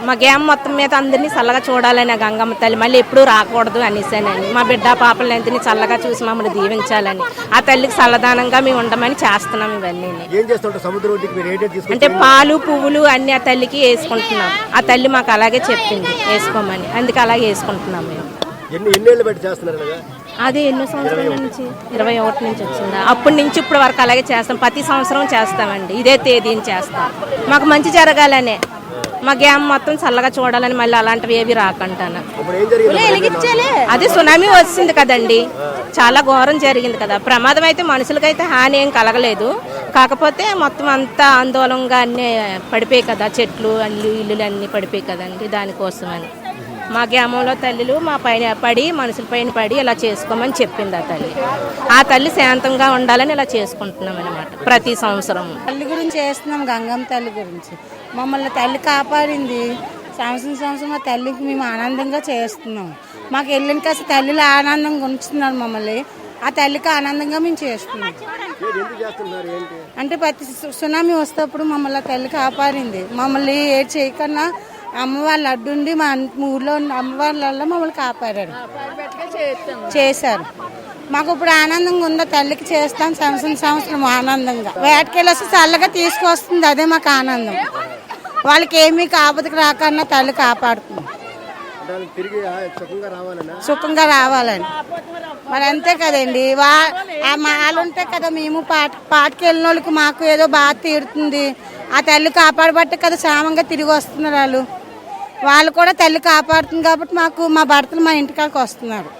మా గ్యామ్ మొత్తం మీద అందరినీ చల్లగా చూడాలని ఆ గంగమ్మ తల్లి మళ్ళీ ఎప్పుడూ రాకూడదు అనేసానని, మా బిడ్డ పాపలని అందరినీ చల్లగా చూసి మమ్మల్ని దీవించాలని, ఆ తల్లికి చల్లదానంగా మేము ఉండమని చేస్తున్నాం. ఇవన్నీ అంటే పాలు పువ్వులు అన్ని ఆ తల్లికి వేసుకుంటున్నాం. ఆ తల్లి మాకు అలాగే చెప్పింది వేసుకోమని, అందుకే అలాగే వేసుకుంటున్నాం మేము. అది ఎన్నో సంవత్సరాల నుంచి 21 నుంచి వచ్చిందా, అప్పటి నుంచి ఇప్పటి వరకు అలాగే చేస్తాం. ప్రతి సంవత్సరం చేస్తామండి, ఇదే తేదీని చేస్తాం. మాకు మంచి జరగాలనే, మా గ్యామ్ మొత్తం చల్లగా చూడాలని, మళ్ళీ అలాంటివి ఏవి రాకంటాను. అది సునామీ వచ్చింది కదండి, చాలా ఘోరం జరిగింది కదా. ప్రమాదం అయితే మనుషులకైతే హాని ఏం కలగలేదు, కాకపోతే మొత్తం అంతా ఆందోళనగా అన్నీ పడిపోయాయి కదా, చెట్లు అల్లు ఇల్లులు అన్నీ పడిపోయాయి కదండి. దానికోసమని మా గ్రామంలో తల్లులు మా పైన పడి మనుషుల పైన పడి ఇలా చేసుకోమని చెప్పింది ఆ తల్లి. ఆ తల్లి శాంతంగా ఉండాలని ఇలా చేసుకుంటున్నాం అనమాట ప్రతి సంవత్సరం. తల్లి గురించి చేస్తున్నాం, గంగమ్మ తల్లి గురించి. మమ్మల్ని తల్లి కాపాడింది. సంవత్సరం ఆ తల్లికి మేము ఆనందంగా చేస్తున్నాం. మాకు వెళ్ళిన కాస్త తల్లిలో ఆనందంగా ఉంచుతున్నారు మమ్మల్ని. ఆ తల్లికి ఆనందంగా మేము చేస్తున్నాం. అంటే ప్రతి సునామీ వస్తేప్పుడు మమ్మల్ని తల్లి కాపాడింది. మమ్మల్ని ఏడ్ చేయకన్నా అమ్మవాళ్ళు అడ్డుండి మా ఊర్లో ఉన్న అమ్మవాళ్ళల్లో మమ్మల్ని కాపాడారు, చేశారు. మాకు ఇప్పుడు ఆనందంగా ఉందో తల్లికి చేస్తాం సంవత్సరం ఆనందంగా. వేటకెళ్ళి వస్తే చల్లగా తీసుకొస్తుంది, అదే మాకు ఆనందం. వాళ్ళకి ఏమీ ఆపదకి రాకన్నా తల్లి కాపాడుతుంది, సుఖంగా రావాలని. మరి అంతే కదండి, వాళ్ళు ఉంటే కదా మేము పాటకి వెళ్ళిన వాళ్ళకి మాకు ఏదో బాధ తీరుతుంది. ఆ తల్లి కాపాడబట్టే కదా క్షేమంగా తిరిగి వస్తున్నారు వాళ్ళు కూడా తల్లి కాపాడుతుంది కాబట్టి మాకు మా భర్తలు మా ఇంటికాడికి వస్తున్నారు.